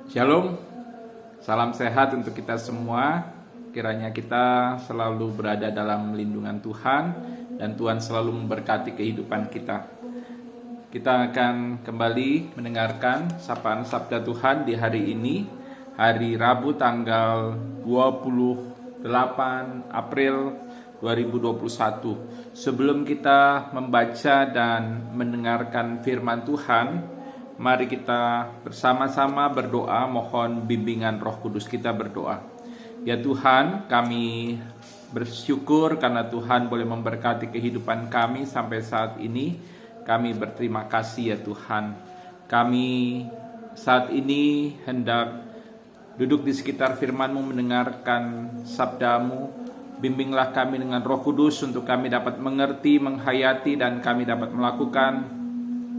Shalom, salam sehat untuk kita semua. Kiranya kita selalu berada dalam lindungan Tuhan dan Tuhan selalu memberkati kehidupan kita. Kita akan kembali mendengarkan sapaan Sabda Tuhan di hari ini, hari Rabu tanggal 28 April 2021. Sebelum kita membaca dan mendengarkan firman Tuhan, mari kita bersama-sama berdoa, mohon bimbingan Roh Kudus. Kita berdoa. Ya Tuhan, kami bersyukur karena Tuhan boleh memberkati kehidupan kami sampai saat ini. Kami berterima kasih ya Tuhan. Kami saat ini hendak duduk di sekitar firman-Mu, mendengarkan sabda-Mu. Bimbinglah kami dengan Roh Kudus untuk kami dapat mengerti, menghayati, dan kami dapat melakukan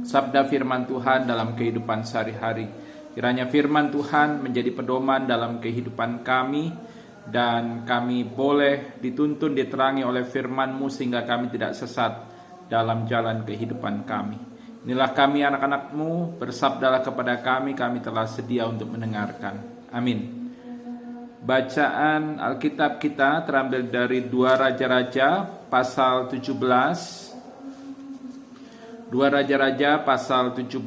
sabda firman Tuhan dalam kehidupan sehari-hari. Kiranya firman Tuhan menjadi pedoman dalam kehidupan kami, dan kami boleh dituntun, diterangi oleh firman-Mu sehingga kami tidak sesat dalam jalan kehidupan kami. Inilah kami anak-anak-Mu, bersabdalah kepada kami, kami telah sedia untuk mendengarkan. Amin. Bacaan Alkitab kita terambil dari 2 Raja-Raja pasal 17. 2 Raja-Raja pasal 17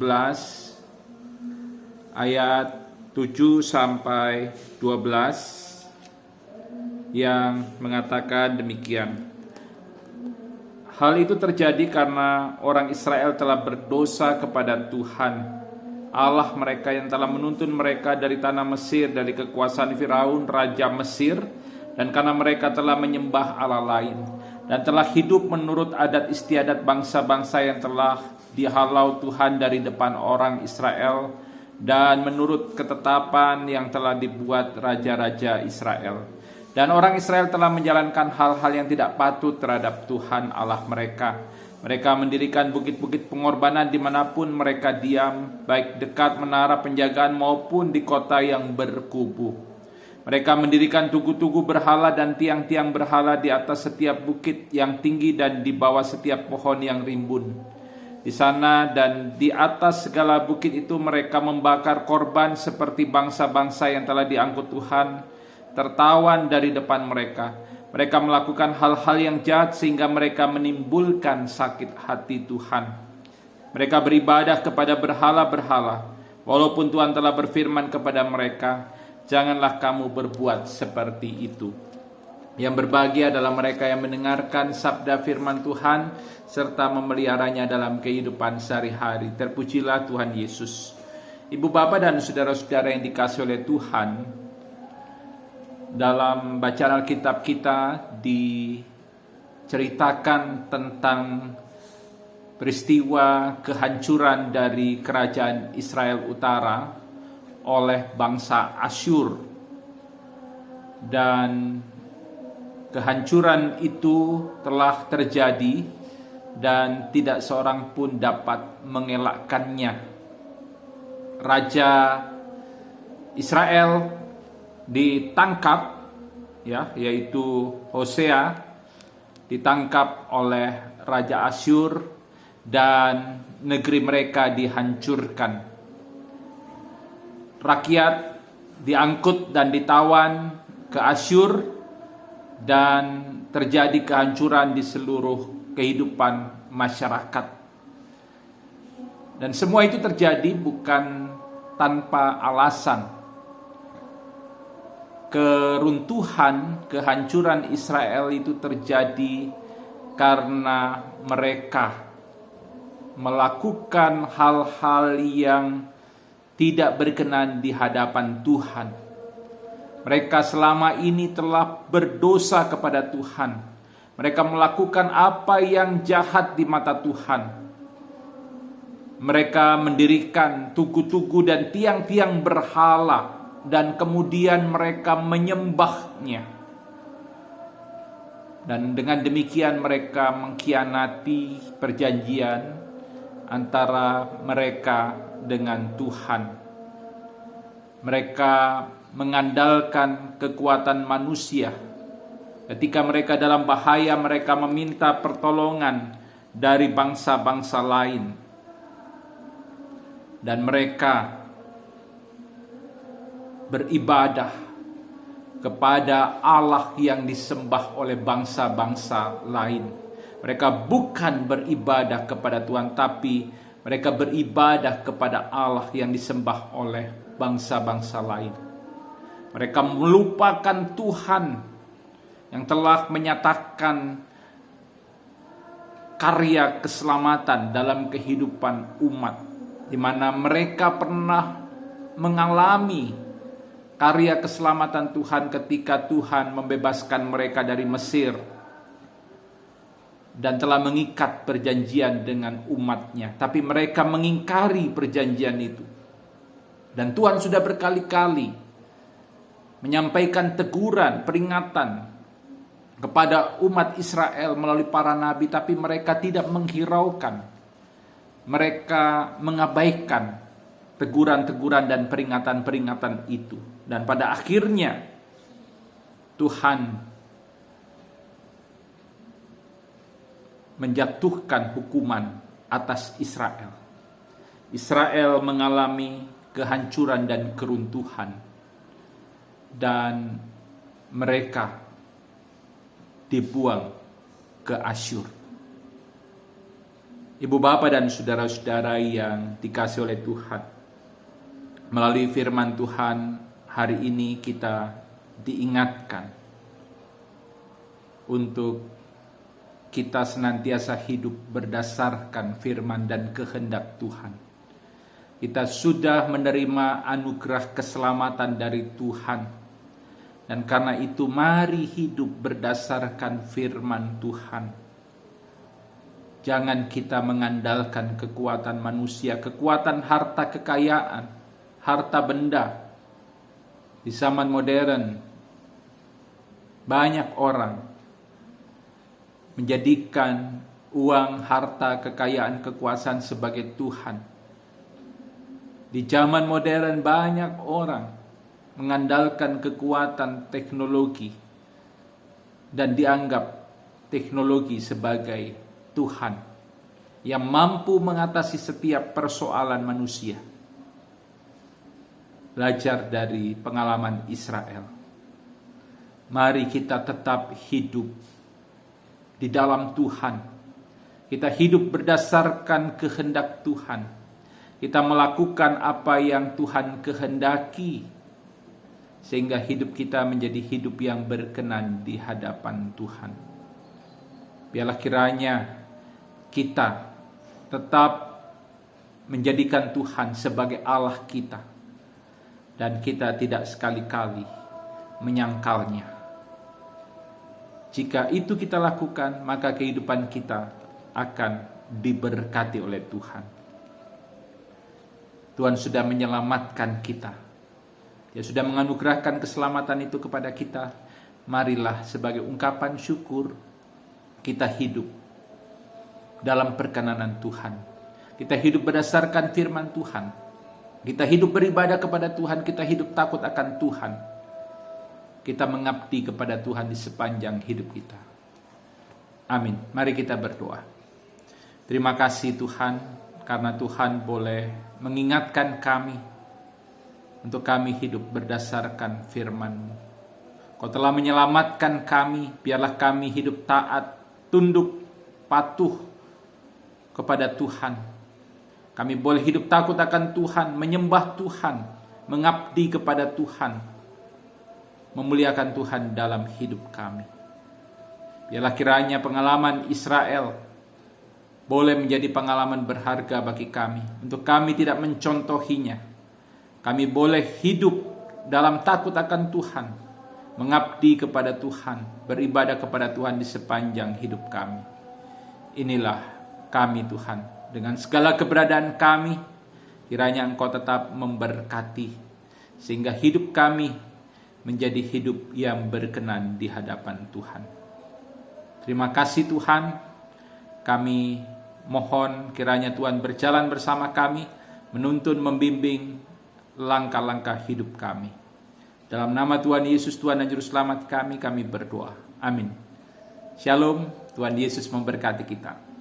ayat 7 sampai 12 yang mengatakan demikian. Hal itu terjadi karena orang Israel telah berdosa kepada Tuhan Allah mereka yang telah menuntun mereka dari tanah Mesir, dari kekuasaan Firaun raja Mesir, dan karena mereka telah menyembah Allah lain dan telah hidup menurut adat istiadat bangsa-bangsa yang telah dihalau Tuhan dari depan orang Israel, dan menurut ketetapan yang telah dibuat raja-raja Israel. Dan orang Israel telah menjalankan hal-hal yang tidak patut terhadap Tuhan Allah mereka. Mereka mendirikan bukit-bukit pengorbanan dimanapun mereka diam, baik dekat menara penjagaan maupun di kota yang berkubu. Mereka mendirikan tugu-tugu berhala dan tiang-tiang berhala di atas setiap bukit yang tinggi dan di bawah setiap pohon yang rimbun. Di sana dan di atas segala bukit itu mereka membakar korban seperti bangsa-bangsa yang telah diangkut Tuhan, tertawan dari depan mereka. Mereka melakukan hal-hal yang jahat sehingga mereka menimbulkan sakit hati Tuhan. Mereka beribadah kepada berhala-berhala, walaupun Tuhan telah berfirman kepada mereka, janganlah kamu berbuat seperti itu. Yang berbahagia adalah mereka yang mendengarkan sabda firman Tuhan serta memeliharanya dalam kehidupan sehari-hari. Terpujilah Tuhan Yesus. Ibu bapak dan saudara-saudara yang dikasihi oleh Tuhan, dalam bacaan Alkitab kita diceritakan tentang peristiwa kehancuran dari kerajaan Israel Utara oleh bangsa Asyur. Dan kehancuran itu telah terjadi dan tidak seorang pun dapat mengelakkannya. Raja Israel ditangkap, yaitu Hosea, ditangkap oleh Raja Asyur dan negeri mereka dihancurkan. Rakyat diangkut dan ditawan ke Asyur dan terjadi kehancuran di seluruh kehidupan masyarakat. Dan semua itu terjadi bukan tanpa alasan. Keruntuhan, kehancuran Israel itu terjadi karena mereka melakukan hal-hal yang tidak berkenan di hadapan Tuhan. Mereka selama ini telah berdosa kepada Tuhan. Mereka melakukan apa yang jahat di mata Tuhan. Mereka mendirikan tugu-tugu dan tiang-tiang berhala, dan kemudian mereka menyembahnya. Dan dengan demikian mereka mengkhianati perjanjian antara mereka dengan Tuhan. Mereka mengandalkan kekuatan manusia. Ketika mereka dalam bahaya, mereka meminta pertolongan dari bangsa-bangsa lain. Dan mereka beribadah kepada Allah yang disembah oleh bangsa-bangsa lain. Mereka bukan beribadah kepada Tuhan, tapi mereka beribadah kepada Allah yang disembah oleh bangsa-bangsa lain. Mereka melupakan Tuhan yang telah menyatakan karya keselamatan dalam kehidupan umat, di mana mereka pernah mengalami karya keselamatan Tuhan ketika Tuhan membebaskan mereka dari Mesir dan telah mengikat perjanjian dengan umatnya. Tapi mereka mengingkari perjanjian itu. Dan Tuhan sudah berkali-kali menyampaikan teguran, peringatan kepada umat Israel melalui para nabi, tapi mereka tidak menghiraukan. Mereka mengabaikan teguran-teguran dan peringatan-peringatan itu. Dan pada akhirnya Tuhan menjatuhkan hukuman atas Israel. Israel mengalami kehancuran dan keruntuhan, dan mereka dibuang ke Asyur. Ibu bapak dan saudara-saudara yang dikasihi oleh Tuhan, melalui firman Tuhan hari ini kita diingatkan untuk kita senantiasa hidup berdasarkan firman dan kehendak Tuhan. Kita sudah menerima anugerah keselamatan dari Tuhan, dan karena itu mari hidup berdasarkan firman Tuhan. Jangan kita mengandalkan kekuatan manusia, kekuatan harta kekayaan, harta benda. Di zaman modern, banyak orang menjadikan uang, harta, kekayaan, kekuasaan sebagai Tuhan. Di zaman modern banyak orang mengandalkan kekuatan teknologi dan dianggap teknologi sebagai Tuhan yang mampu mengatasi setiap persoalan manusia. Belajar dari pengalaman Israel. Mari kita tetap hidup di dalam Tuhan. Kita hidup berdasarkan kehendak Tuhan. Kita melakukan apa yang Tuhan kehendaki, sehingga hidup kita menjadi hidup yang berkenan di hadapan Tuhan. Biarlah kiranya kita tetap menjadikan Tuhan sebagai Allah kita, dan kita tidak sekali-kali menyangkalnya. Jika itu kita lakukan, maka kehidupan kita akan diberkati oleh Tuhan. Tuhan sudah menyelamatkan kita. Dia sudah menganugerahkan keselamatan itu kepada kita. Marilah sebagai ungkapan syukur kita hidup dalam perkenanan Tuhan. Kita hidup berdasarkan firman Tuhan. Kita hidup beribadah kepada Tuhan. Kita hidup takut akan Tuhan. Kita mengabdi kepada Tuhan di sepanjang hidup kita. Amin. Mari kita berdoa. Terima kasih Tuhan, karena Tuhan boleh mengingatkan kami untuk kami hidup berdasarkan firman-Mu. Kau telah menyelamatkan kami, biarlah kami hidup taat, tunduk, patuh kepada Tuhan. Kami boleh hidup takut akan Tuhan, menyembah Tuhan, mengabdi kepada Tuhan, memuliakan Tuhan dalam hidup kami. Biarlah kiranya pengalaman Israel boleh menjadi pengalaman berharga bagi kami, untuk kami tidak mencontohinya. Kami boleh hidup dalam takut akan Tuhan, mengabdi kepada Tuhan, beribadah kepada Tuhan di sepanjang hidup kami. Inilah kami Tuhan. Dengan segala keberadaan kami, kiranya Engkau tetap memberkati, sehingga hidup kami menjadi hidup yang berkenan di hadapan Tuhan. Terima kasih Tuhan. Kami mohon kiranya Tuhan berjalan bersama kami, menuntun, membimbing langkah-langkah hidup kami. Dalam nama Tuhan Yesus, Tuhan dan Juru Selamat kami berdoa. Amin. Shalom, Tuhan Yesus memberkati kita.